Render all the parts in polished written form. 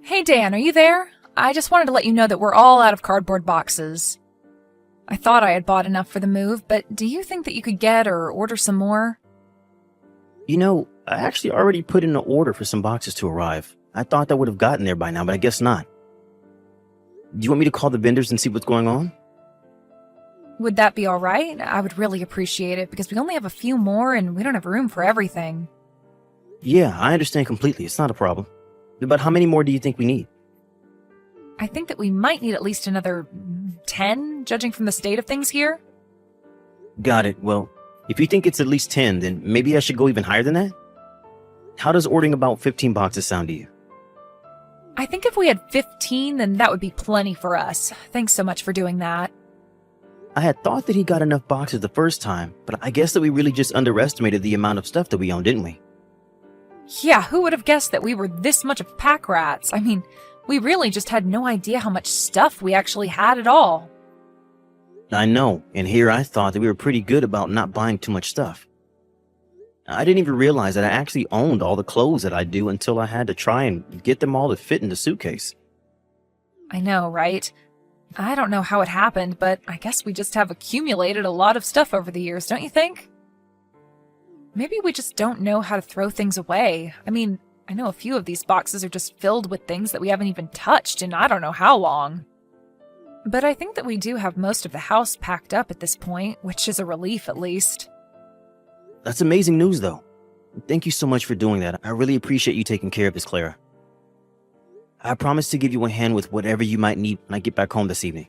Hey Dan, are you there? I just wanted to let you know that we're all out of cardboard boxes. I thought I had bought enough for the move, but do you think that you could get or order some more? I actually already put in an order for some boxes to arrive. I thought that would have gotten there by now, but I guess not. Do you want me to call the vendors and see what's going on? Would that be alright? I would really appreciate it because we only have a few more and we don't have room for everything. Yeah, I understand completely. It's not a problem. But how many more do you think we need? I think that we might need at least another 10, judging from the state of things here. Got it. Well, if you think it's at least 10, then maybe I should go even higher than that? How does ordering about 15 boxes sound to you? I think if we had 15, then that would be plenty for us. Thanks so much for doing that. I had thought that he got enough boxes the first time, but I guess that we really just underestimated the amount of stuff that we own, didn't we? Yeah, who would have guessed that we were this much of pack rats? I mean, we really just had no idea how much stuff we actually had at all. I know, and here I thought that we were pretty good about not buying too much stuff. I didn't even realize that I actually owned all the clothes that I do until I had to try and get them all to fit in the suitcase. I know, right? I don't know how it happened, but I guess we just have accumulated a lot of stuff over the years, don't you think? Maybe we just don't know how to throw things away. I mean, I know a few of these boxes are just filled with things that we haven't even touched in I don't know how long. But I think that we do have most of the house packed up at this point, which is a relief at least. That's amazing news, though. Thank you so much for doing that. I really appreciate you taking care of this, Clara. I promise to give you a hand with whatever you might need when I get back home this evening.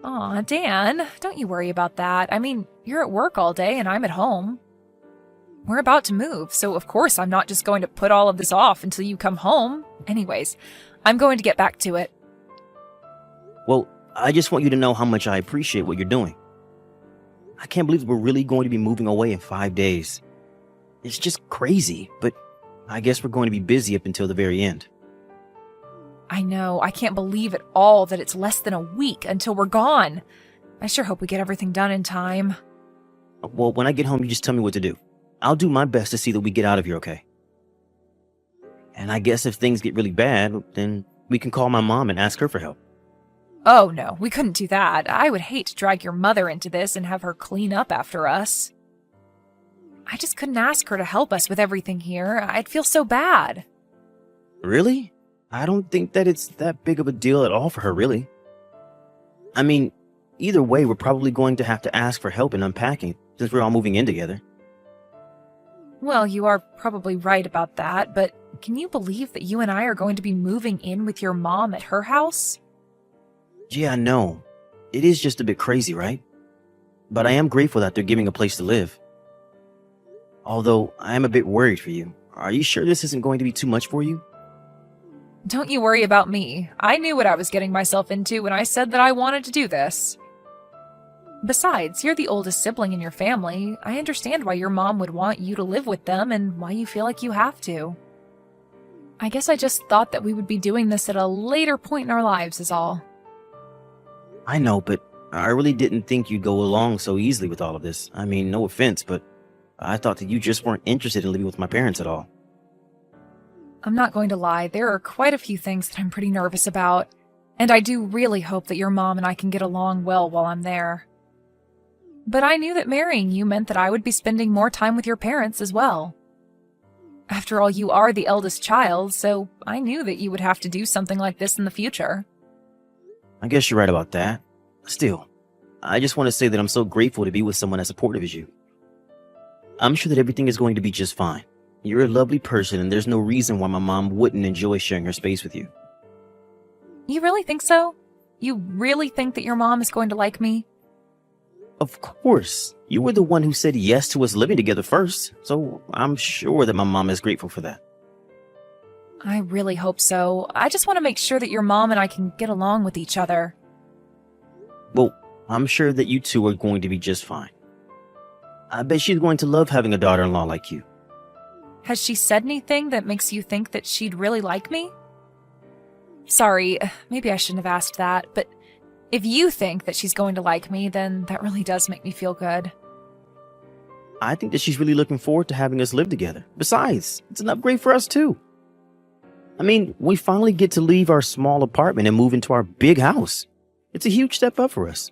Aw, Dan, don't you worry about that. I mean, you're at work all day and I'm at home. We're about to move, so of course I'm not just going to put all of this off until you come home. Anyways, I'm going to get back to it. Well, I just want you to know how much I appreciate what you're doing. I can't believe we're really going to be moving away in 5 days. It's just crazy, but I guess we're going to be busy up until the very end. I know, I can't believe at all that it's less than a week until we're gone. I sure hope we get everything done in time. Well, when I get home, you just tell me what to do. I'll do my best to see that we get out of here, okay? And I guess if things get really bad, then we can call my mom and ask her for help. Oh no, we couldn't do that. I would hate to drag your mother into this and have her clean up after us. I just couldn't ask her to help us with everything here. I'd feel so bad. Really? I don't think that it's that big of a deal at all for her, really. I mean, either way, we're probably going to have to ask for help in unpacking, since we're all moving in together. Well, you are probably right about that, but can you believe that you and I are going to be moving in with your mom at her house? Yeah, I know. It is just a bit crazy, right? But I am grateful that they're giving a place to live. Although, I am a bit worried for you. Are you sure this isn't going to be too much for you? Don't you worry about me. I knew what I was getting myself into when I said that I wanted to do this. Besides, you're the oldest sibling in your family. I understand why your mom would want you to live with them and why you feel like you have to. I guess I just thought that we would be doing this at a later point in our lives is all. I know, but I really didn't think you'd go along so easily with all of this. I mean, no offense, but I thought that you just weren't interested in living with my parents at all. I'm not going to lie, there are quite a few things that I'm pretty nervous about, and I do really hope that your mom and I can get along well while I'm there. But I knew that marrying you meant that I would be spending more time with your parents as well. After all, you are the eldest child, so I knew that you would have to do something like this in the future. I guess you're right about that. Still, I just want to say that I'm so grateful to be with someone as supportive as you. I'm sure that everything is going to be just fine. You're a lovely person, and there's no reason why my mom wouldn't enjoy sharing her space with you. You really think so? You really think that your mom is going to like me? Of course. You were the one who said yes to us living together first, so I'm sure that my mom is grateful for that. I really hope so. I just want to make sure that your mom and I can get along with each other. Well, I'm sure that you two are going to be just fine. I bet she's going to love having a daughter-in-law like you. Has she said anything that makes you think that she'd really like me? Sorry, maybe I shouldn't have asked that, but if you think that she's going to like me, then that really does make me feel good. I think that she's really looking forward to having us live together. Besides, it's an upgrade for us too. I mean, we finally get to leave our small apartment and move into our big house. It's a huge step up for us.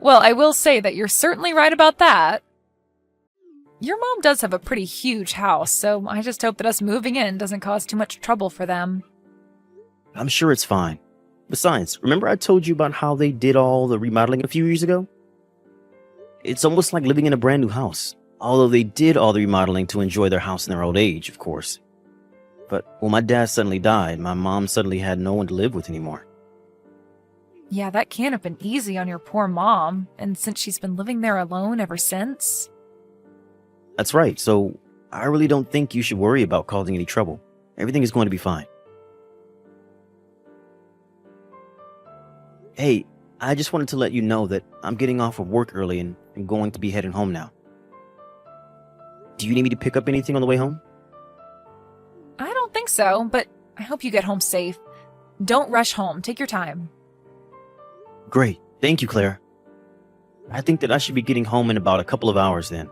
Well, I will say that you're certainly right about that. Your mom does have a pretty huge house, so I just hope that us moving in doesn't cause too much trouble for them. I'm sure it's fine. Besides, remember I told you about how they did all the remodeling a few years ago? It's almost like living in a brand new house, although they did all the remodeling to enjoy their house in their old age, of course. But when my dad suddenly died, my mom suddenly had no one to live with anymore. Yeah, that can't have been easy on your poor mom, and since she's been living there alone ever since. That's right, so I really don't think you should worry about causing any trouble. Everything is going to be fine. Hey, I just wanted to let you know that I'm getting off of work early and I'm going to be heading home now. Do you need me to pick up anything on the way home? I don't think so, but I hope you get home safe. Don't rush home. Take your time. Great, thank you, Claire. I think that I should be getting home in about a couple of hours then.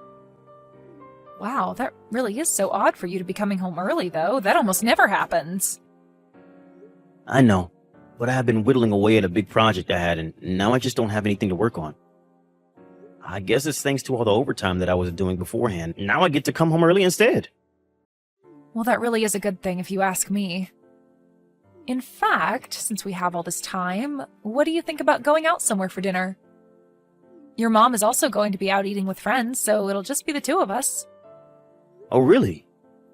Wow, that really is so odd for you to be coming home early, though. That almost never happens. I know, but I have been whittling away at a big project I had and now I just don't have anything to work on. I guess it's thanks to all the overtime that I was doing beforehand. Now I get to come home early instead. Well, that really is a good thing if you ask me. In fact, since we have all this time, what do you think about going out somewhere for dinner? Your mom is also going to be out eating with friends, so it'll just be the two of us. Oh, really?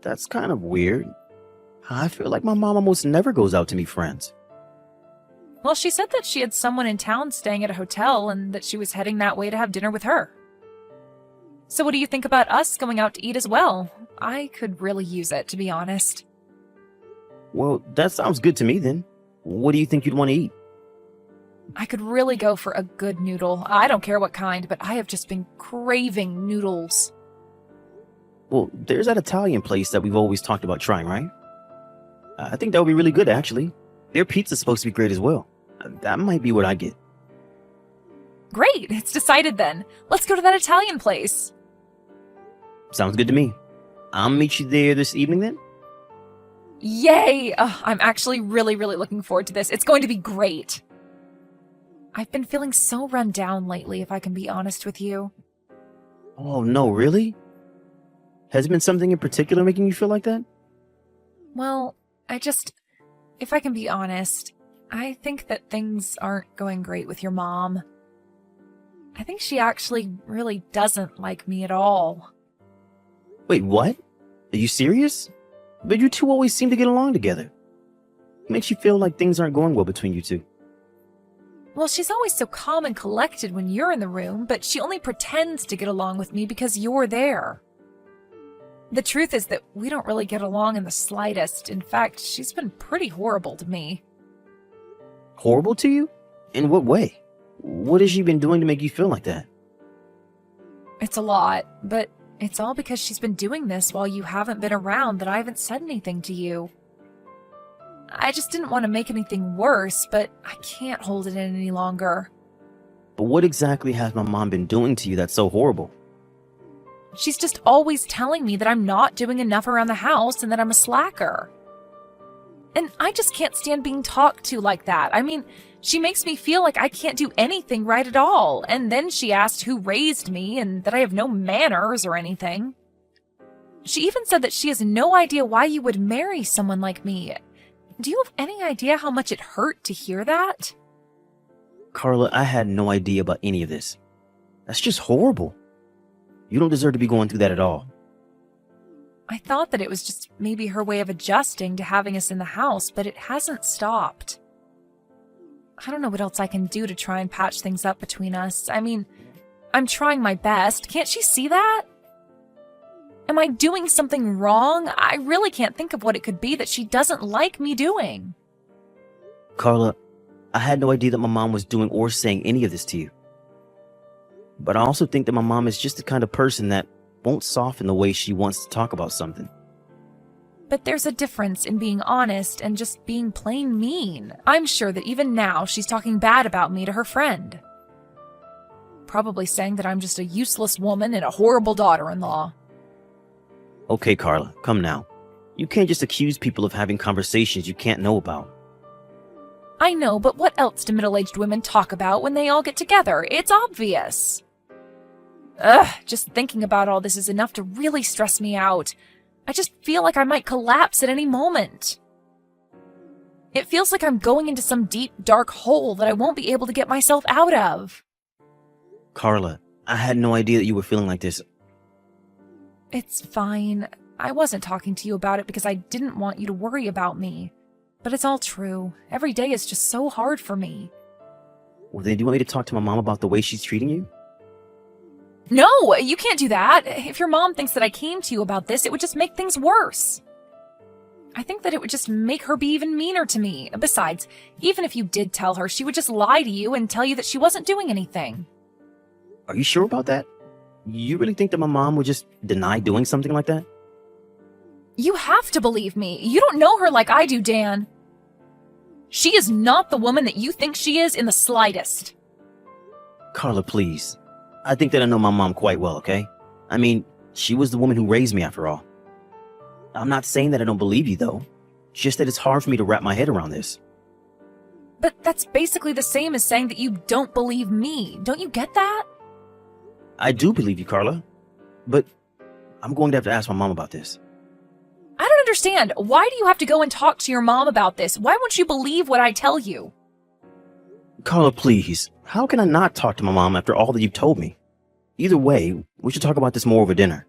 That's kind of weird. I feel like my mom almost never goes out to meet friends. Well, she said that she had someone in town staying at a hotel and that she was heading that way to have dinner with her. So what do you think about us going out to eat as well? I could really use it, to be honest. Well, that sounds good to me then. What do you think you'd want to eat? I could really go for a good noodle. I don't care what kind, but I have just been craving noodles. Well, there's that Italian place that we've always talked about trying, right? I think that would be really good, actually. Their pizza's supposed to be great as well. That might be what I get. Great, it's decided then. Let's go to that Italian place. Sounds good to me. I'll meet you there this evening then? Yay! I'm actually really looking forward to this. It's going to be great. I've been feeling so run down lately, if I can be honest with you. Oh, no, really? Has it been something in particular making you feel like that? Well, if I can be honest, I think that things aren't going great with your mom. I think she actually really doesn't like me at all. Wait, what? Are you serious? But you two always seem to get along together. What makes you feel like things aren't going well between you two? Well, she's always so calm and collected when you're in the room, but she only pretends to get along with me because you're there. The truth is that we don't really get along in the slightest. In fact, she's been pretty horrible to me. Horrible to you? In what way? What has she been doing to make you feel like that? It's a lot, but it's all because she's been doing this while you haven't been around that I haven't said anything to you. I just didn't want to make anything worse, but I can't hold it in any longer. But what exactly has my mom been doing to you that's so horrible? She's just always telling me that I'm not doing enough around the house and that I'm a slacker. And I just can't stand being talked to like that. I mean, she makes me feel like I can't do anything right at all. And then she asked who raised me and that I have no manners or anything. She even said that she has no idea why you would marry someone like me. Do you have any idea how much it hurt to hear that? Carla, I had no idea about any of this. That's just horrible. You don't deserve to be going through that at all. I thought that it was just maybe her way of adjusting to having us in the house, but it hasn't stopped. I don't know what else I can do to try and patch things up between us. I mean, I'm trying my best. Can't she see that? Am I doing something wrong? I really can't think of what it could be that she doesn't like me doing. Carla, I had no idea that my mom was doing or saying any of this to you. But I also think that my mom is just the kind of person that won't soften the way she wants to talk about something. But there's a difference in being honest and just being plain mean. I'm sure that even now she's talking bad about me to her friend. Probably saying that I'm just a useless woman and a horrible daughter-in-law. Okay, Carla, come now. You can't just accuse people of having conversations you can't know about. I know, but what else do middle-aged women talk about when they all get together? It's obvious. Ugh, just thinking about all this is enough to really stress me out. I just feel like I might collapse at any moment. It feels like I'm going into some deep, dark hole that I won't be able to get myself out of. Carla, I had no idea that you were feeling like this. It's fine. I wasn't talking to you about it because I didn't want you to worry about me. But it's all true. Every day is just so hard for me. Well, then do you want me to talk to my mom about the way she's treating you? No, you can't do that. If your mom thinks that I came to you about this, it would just make things worse. I think that it would just make her be even meaner to me. Besides, even if you did tell her, she would just lie to you and tell you that she wasn't doing anything. Are you sure about that? You really think that my mom would just deny doing something like that? You have to believe me. You don't know her like I do, Dan. She is not the woman that you think she is in the slightest. Carla, please. I think that I know my mom quite well, okay? I mean, she was the woman who raised me after all. I'm not saying that I don't believe you, though. Just that it's hard for me to wrap my head around this. But that's basically the same as saying that you don't believe me. Don't you get that? I do believe you, Carla. But I'm going to have to ask my mom about this. I don't understand. Why do you have to go and talk to your mom about this? Why won't you believe what I tell you? Carla, please. How can I not talk to my mom after all that you've told me? Either way, we should talk about this more over dinner.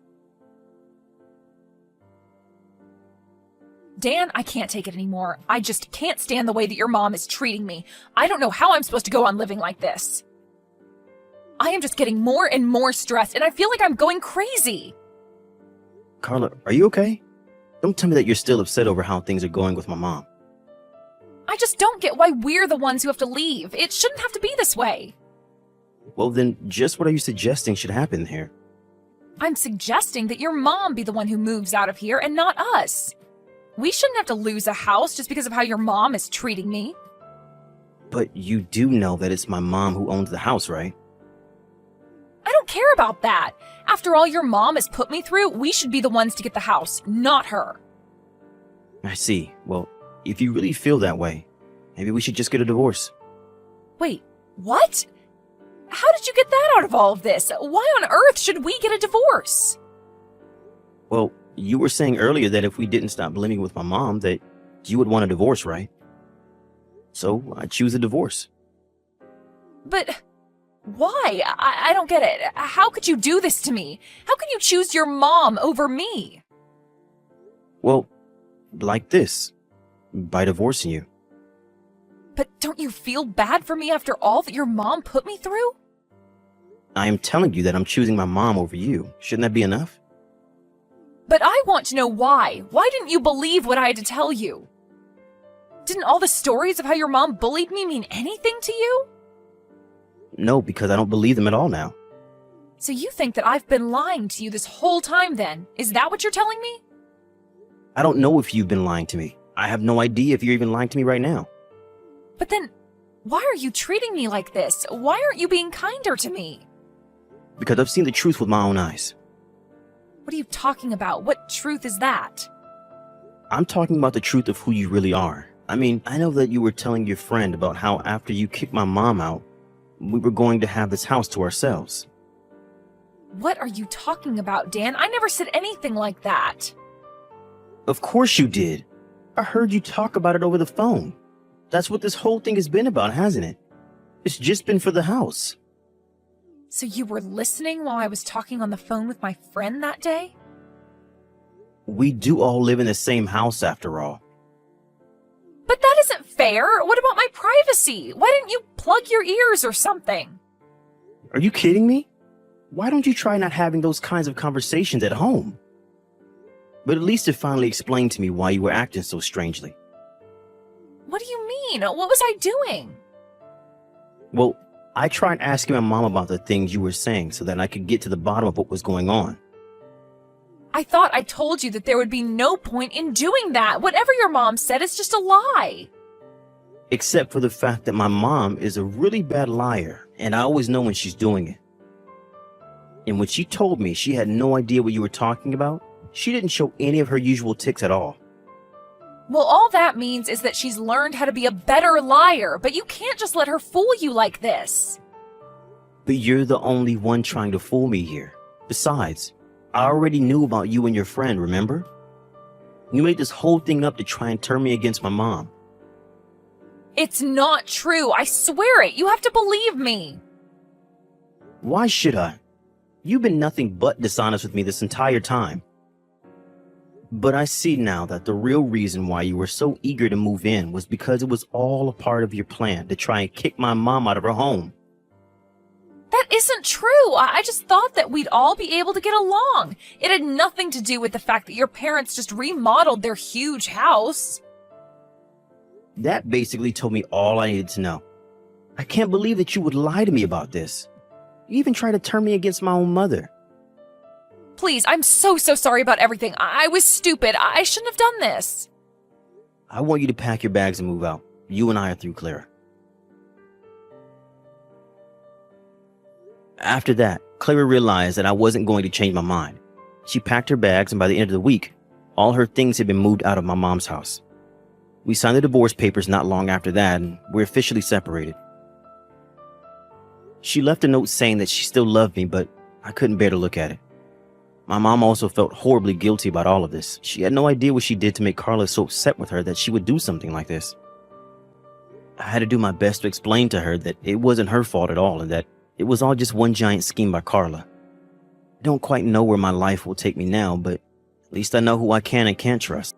Dan, I can't take it anymore. I just can't stand the way that your mom is treating me. I don't know how I'm supposed to go on living like this. I am just getting more and more stressed, and I feel like I'm going crazy. Carla, are you okay? Don't tell me that you're still upset over how things are going with my mom. I just don't get why we're the ones who have to leave. It shouldn't have to be this way. Well, then, just what are you suggesting should happen here? I'm suggesting that your mom be the one who moves out of here and not us. We shouldn't have to lose a house just because of how your mom is treating me. But you do know that it's my mom who owns the house, right? I don't care about that. After all your mom has put me through, we should be the ones to get the house, not her. I see. Well, if you really feel that way, maybe we should just get a divorce. Wait, what? How did you get that out of all of this? Why on earth should we get a divorce? Well, you were saying earlier that if we didn't stop living with my mom, that you would want a divorce, right? So I choose a divorce. But why? I don't get it. How could you do this to me? How could you choose your mom over me? Well, like this. By divorcing you. But don't you feel bad for me after all that your mom put me through? I am telling you that I'm choosing my mom over you. Shouldn't that be enough? But I want to know why. Why didn't you believe what I had to tell you? Didn't all the stories of how your mom bullied me mean anything to you? No, because I don't believe them at all now. So you think that I've been lying to you this whole time then? Is that what you're telling me? I don't know if you've been lying to me. I have no idea if you're even lying to me right now. But then, why are you treating me like this? Why aren't you being kinder to me? Because I've seen the truth with my own eyes. What are you talking about? What truth is that? I'm talking about the truth of who you really are. I mean, I know that you were telling your friend about how after you kicked my mom out, we were going to have this house to ourselves. What are you talking about, Dan? I never said anything like that. Of course you did. I heard you talk about it over the phone. That's what this whole thing has been about, hasn't it? It's just been for the house. So you were listening while I was talking on the phone with my friend that day? We do all live in the same house after all. But that isn't fair. What about my privacy? Why didn't you plug your ears or something? Are you kidding me? Why don't you try not having those kinds of conversations at home? But at least it finally explained to me why you were acting so strangely. What do you mean? What was I doing? Well, I tried asking my mom about the things you were saying so that I could get to the bottom of what was going on. I thought I told you that there would be no point in doing that. Whatever your mom said is just a lie. Except for the fact that my mom is a really bad liar, and I always know when she's doing it. And when she told me she had no idea what you were talking about, She didn't show any of her usual tics at all. Well, all that means is that she's learned how to be a better liar, but you can't just let her fool you like this. But you're the only one trying to fool me here. Besides, I already knew about you and your friend, remember? You made this whole thing up to try and turn me against my mom. It's not true. I swear it. You have to believe me. Why should I? You've been nothing but dishonest with me this entire time. But I see now that the real reason why you were so eager to move in was because it was all a part of your plan to try and kick my mom out of her home. That isn't true. I just thought that we'd all be able to get along. It had nothing to do with the fact that your parents just remodeled their huge house. That basically told me all I needed to know. I can't believe that you would lie to me about this. You even tried to turn me against my own mother. Please, I'm so sorry about everything. I was stupid. I shouldn't have done this. I want you to pack your bags and move out. You and I are through, Clara. After that, Clara realized that I wasn't going to change my mind. She packed her bags, and by the end of the week, all her things had been moved out of my mom's house. We signed the divorce papers not long after that, and we're officially separated. She left a note saying that she still loved me, but I couldn't bear to look at it. My mom also felt horribly guilty about all of this. She had no idea what she did to make Carla so upset with her that she would do something like this. I had to do my best to explain to her that it wasn't her fault at all and that it was all just one giant scheme by Carla. I don't quite know where my life will take me now, but at least I know who I can and can't trust.